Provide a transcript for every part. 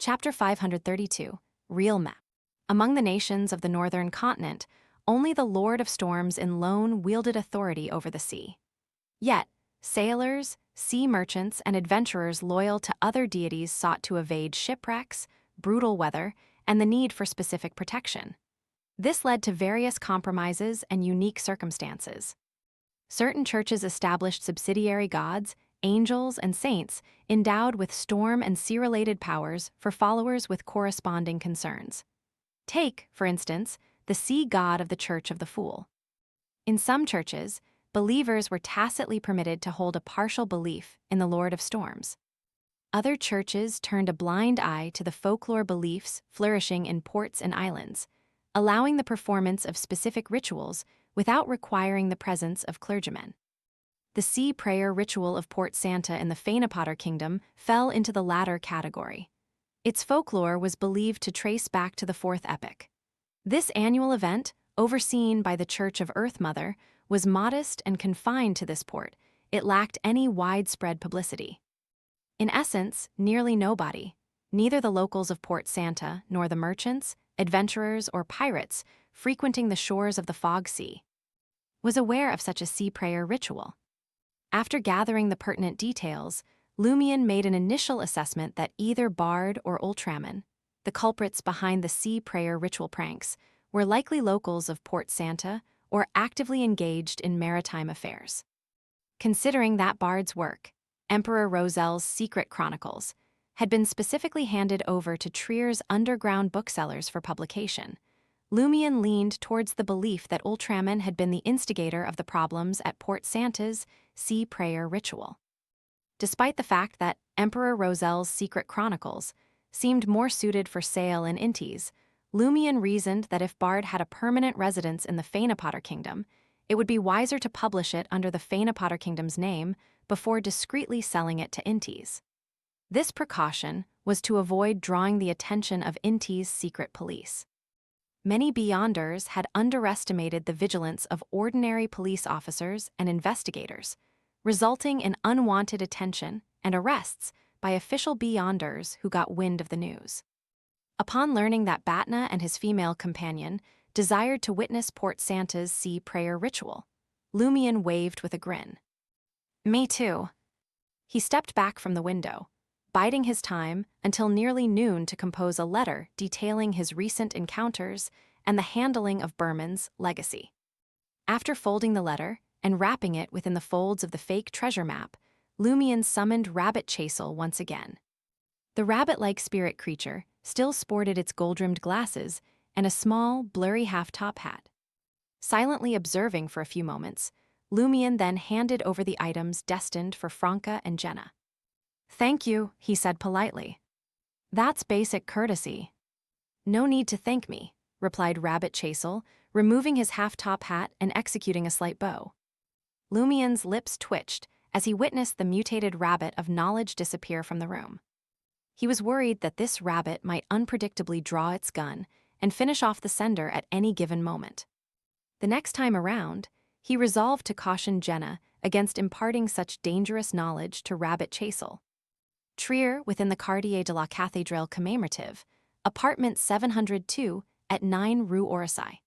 Chapter 532, Real Map. Among the nations of the northern continent, only the Lord of Storms in Lone wielded authority over the sea. Yet, sailors, sea merchants, and adventurers loyal to other deities sought to evade shipwrecks, brutal weather, and the need for specific protection. This led to various compromises and unique circumstances. Certain churches established subsidiary gods, angels, and saints endowed with storm and sea-related powers for followers with corresponding concerns. Take, for instance, the sea god of the Church of the Fool. In some churches, believers were tacitly permitted to hold a partial belief in the Lord of Storms. Other churches turned a blind eye to the folklore beliefs flourishing in ports and islands, allowing the performance of specific rituals without requiring the presence of clergymen. The sea prayer ritual of Port Santa in the Feyenopater Kingdom fell into the latter category. Its folklore was believed to trace back to the Fourth Epoch. This annual event, overseen by the Church of Earth Mother, was modest and confined to this port. It lacked any widespread publicity. In essence, nearly nobody, neither the locals of Port Santa nor the merchants, adventurers, or pirates frequenting the shores of the Fog Sea, was aware of such a sea prayer ritual. After gathering the pertinent details, Lumion made an initial assessment that either Bard or Ultraman, the culprits behind the sea prayer ritual pranks, were likely locals of Port Santa or actively engaged in maritime affairs. Considering that Bard's work, Emperor Rosel's Secret Chronicles, had been specifically handed over to Trier's underground booksellers for publication, Lumion leaned towards the belief that Ultraman had been the instigator of the problems at Port Santa's sea prayer ritual. Despite the fact that Emperor Rosel's Secret Chronicles seemed more suited for sale in Intis, Lumion reasoned that if Bard had a permanent residence in the Feyenopater Kingdom, it would be wiser to publish it under the Feyenopater Kingdom's name before discreetly selling it to Intis. This precaution was to avoid drawing the attention of Intis' secret police. Many Beyonders had underestimated the vigilance of ordinary police officers and investigators, resulting in unwanted attention and arrests by official Beyonders who got wind of the news. Upon learning that Batna and his female companion desired to witness Port Santa's sea prayer ritual, Lumion waved with a grin. "Me too." He stepped back from the window, biding his time until nearly noon to compose a letter detailing his recent encounters and the handling of Berman's legacy. After folding the letter and wrapping it within the folds of the fake treasure map, Lumion summoned Rabbit Chasel once again. The rabbit-like spirit creature still sported its gold-rimmed glasses and a small, blurry half-top hat. Silently observing for a few moments, Lumion then handed over the items destined for Franca and Jenna. "Thank you," he said politely. "That's basic courtesy." "No need to thank me," replied Rabbit Chasel, removing his half-top hat and executing a slight bow. Lumion's lips twitched as he witnessed the mutated rabbit of knowledge disappear from the room. He was worried that this rabbit might unpredictably draw its gun and finish off the sender at any given moment. The next time around, he resolved to caution Jenna against imparting such dangerous knowledge to Rabbit Chasel. Trier within the Quartier de la Cathédrale commemorative, apartment 702 at 9 Rue Orsay.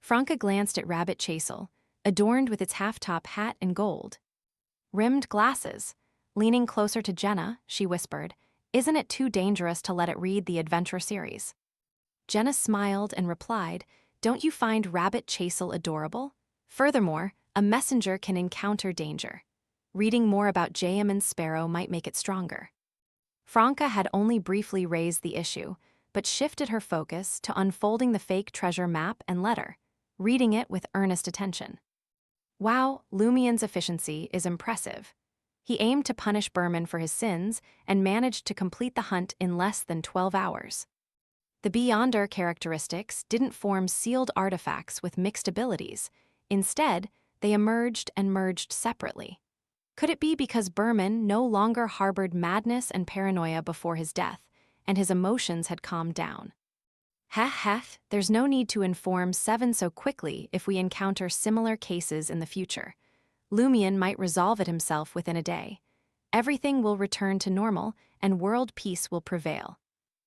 Franca glanced at Rabbit Chasel, adorned with its half-top hat and gold rimmed glasses. Leaning closer to Jenna, she whispered, "Isn't it too dangerous to let it read the adventure series?" Jenna smiled and replied, "Don't you find Rabbit Chasel adorable? Furthermore, a messenger can encounter danger. Reading more about Jayaman Sparrow might make it stronger." Franca had only briefly raised the issue, but shifted her focus to unfolding the fake treasure map and letter, reading it with earnest attention. Wow, Lumion's efficiency is impressive. He aimed to punish Berman for his sins and managed to complete the hunt in less than 12 hours. The Beyonder characteristics didn't form sealed artifacts with mixed abilities. Instead, they emerged and merged separately. Could it be because Berman no longer harbored madness and paranoia before his death, and his emotions had calmed down? Heh, there's no need to inform Seven so quickly if we encounter similar cases in the future. Lumion might resolve it himself within a day. Everything will return to normal, and world peace will prevail.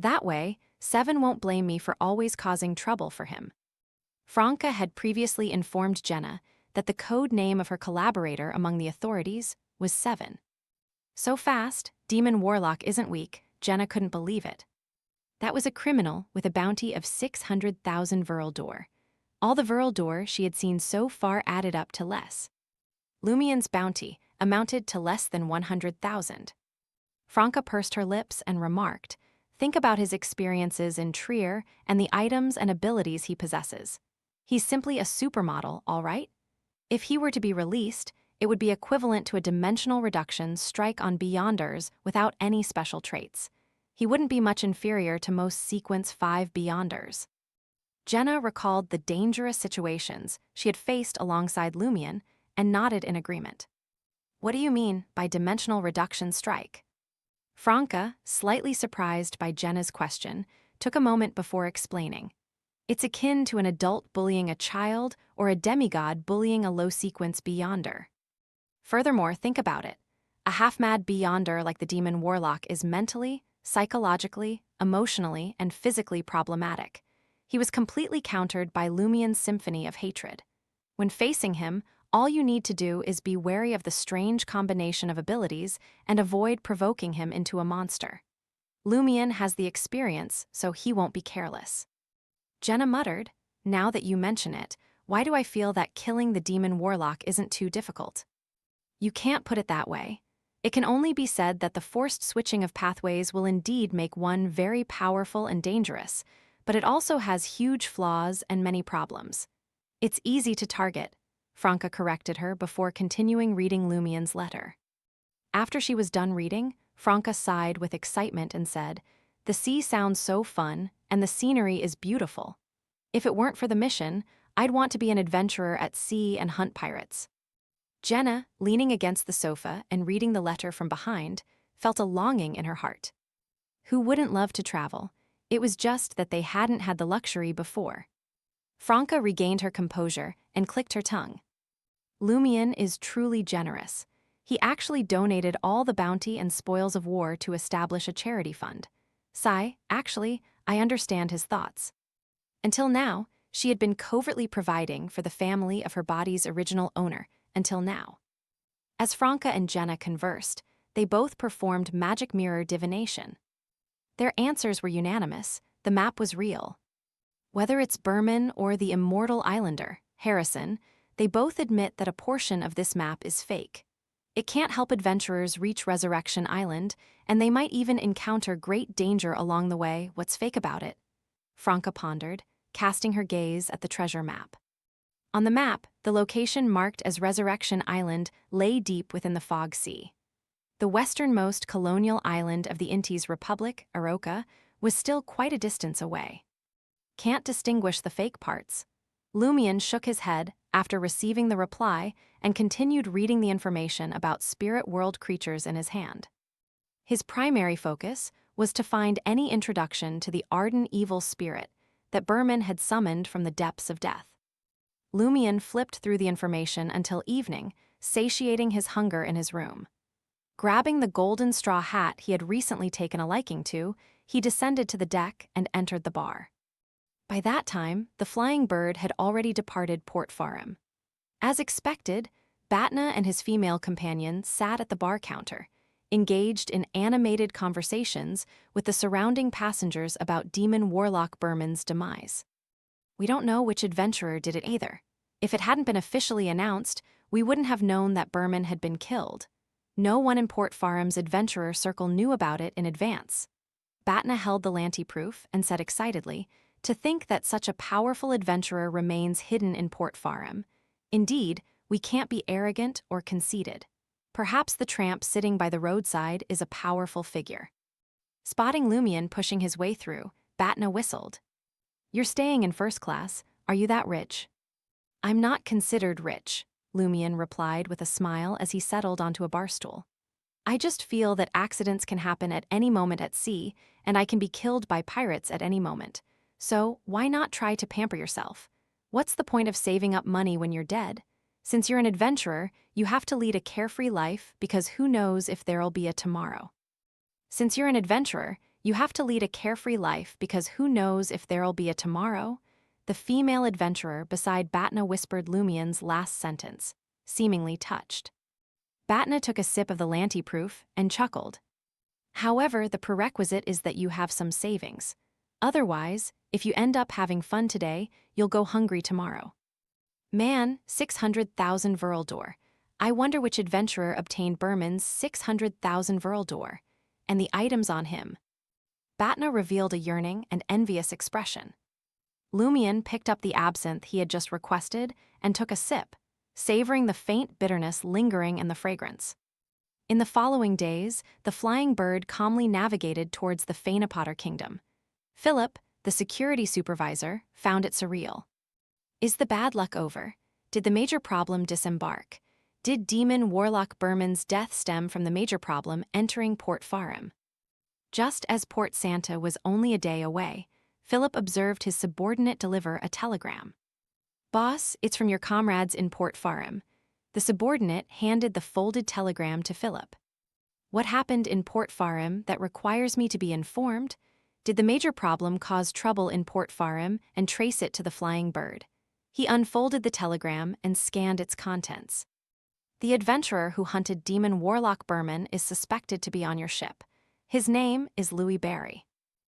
That way, Seven won't blame me for always causing trouble for him. Franca had previously informed Jenna that the code name of her collaborator among the authorities was Seven. So fast, Demon Warlock isn't weak, Jenna couldn't believe it. That was a criminal with a bounty of 600,000 Veraldor. All the Veraldor she had seen so far added up to less. Lumien's bounty amounted to less than 100,000. Franca pursed her lips and remarked, "Think about his experiences in Trier and the items and abilities he possesses. He's simply a supermodel, all right? If he were to be released, it would be equivalent to a dimensional reduction strike on Beyonders without any special traits. He wouldn't be much inferior to most Sequence 5 Beyonders." Jenna recalled the dangerous situations she had faced alongside Lumien and nodded in agreement. "What do you mean by dimensional reduction strike?" Franca, slightly surprised by Jenna's question, took a moment before explaining. "It's akin to an adult bullying a child or a demigod bullying a low-sequence Beyonder. Furthermore, think about it. A half-mad Beyonder like the Demon Warlock is mentally, psychologically, emotionally, and physically problematic. He was completely countered by Lumien's symphony of hatred. When facing him, all you need to do is be wary of the strange combination of abilities and avoid provoking him into a monster. Lumien has the experience, so he won't be careless." Jenna muttered, "Now that you mention it, why do I feel that killing the Demon Warlock isn't too difficult?" "You can't put it that way. It can only be said that the forced switching of pathways will indeed make one very powerful and dangerous, but it also has huge flaws and many problems. It's easy to target," Franca corrected her before continuing reading Lumien's letter. After she was done reading, Franca sighed with excitement and said, "The sea sounds so fun, and the scenery is beautiful. If it weren't for the mission, I'd want to be an adventurer at sea and hunt pirates." Jenna, leaning against the sofa and reading the letter from behind, felt a longing in her heart. Who wouldn't love to travel? It was just that they hadn't had the luxury before. Franca regained her composure and clicked her tongue. "Lumien is truly generous. He actually donated all the bounty and spoils of war to establish a charity fund. Actually, I understand his thoughts. Until now, she had been covertly providing for the family of her body's original owner, until now." As Franca and Jenna conversed, they both performed magic mirror divination. Their answers were unanimous. The map was real. Whether it's Berman or the immortal islander, Harrison, they both admit that a portion of this map is fake. It can't help adventurers reach Resurrection Island, and they might even encounter great danger along the way. What's fake about it? Franca pondered, casting her gaze at the treasure map. On the map, the location marked as Resurrection Island lay deep within the Fog Sea. The westernmost colonial island of the Intis Republic, Aroka, was still quite a distance away. "Can't distinguish the fake parts." Lumien shook his head after receiving the reply and continued reading the information about spirit world creatures in his hand. His primary focus was to find any introduction to the ardent evil spirit that Berman had summoned from the depths of death. Lumien flipped through the information until evening, satiating his hunger in his room. Grabbing the golden straw hat he had recently taken a liking to, he descended to the deck and entered the bar. By that time, the Flying Bird had already departed Port Farim. As expected, Batna and his female companion sat at the bar counter, engaged in animated conversations with the surrounding passengers about Demon Warlock Berman's demise. "We don't know which adventurer did it either. If it hadn't been officially announced, we wouldn't have known that Berman had been killed. No one in Port Farim's adventurer circle knew about it in advance." Batna held the Lanty proof and said excitedly, "To think that such a powerful adventurer remains hidden in Port Farim. Indeed, we can't be arrogant or conceited. Perhaps the tramp sitting by the roadside is a powerful figure." Spotting Lumien pushing his way through, Batna whistled. "You're staying in first class. Are you that rich?" "I'm not considered rich," Lumien replied with a smile as he settled onto a bar stool. "I just feel that accidents can happen at any moment at sea, and I can be killed by pirates at any moment. So, why not try to pamper yourself? What's the point of saving up money when you're dead? Since you're an adventurer, you have to lead a carefree life because who knows if there'll be a tomorrow. Since you're an adventurer, You have to lead a carefree life because who knows if there'll be a tomorrow? The female adventurer beside Batna whispered Lumien's last sentence, seemingly touched. Batna took a sip of the Lanti-proof and chuckled. However, the prerequisite is that you have some savings. Otherwise, if you end up having fun today, you'll go hungry tomorrow. Man, 600,000 Veraldor. I wonder which adventurer obtained Berman's 600,000 Veraldor, and the items on him. Batna revealed a yearning and envious expression. Lumien picked up the absinthe he had just requested and took a sip, savoring the faint bitterness lingering in the fragrance. In the following days, the flying bird calmly navigated towards the Phaenopotter kingdom. Philip, the security supervisor, found it surreal. Is the bad luck over? Did the major problem disembark? Did demon warlock Berman's death stem from the major problem entering Port Farim? Just as Port Santa was only a day away, Philip observed his subordinate deliver a telegram. Boss, it's from your comrades in Port Farim. The subordinate handed the folded telegram to Philip. What happened in Port Farim that requires me to be informed? Did the major problem cause trouble in Port Farim and trace it to the flying bird? He unfolded the telegram and scanned its contents. The adventurer who hunted demon warlock Berman is suspected to be on your ship. His name is Louis Barry.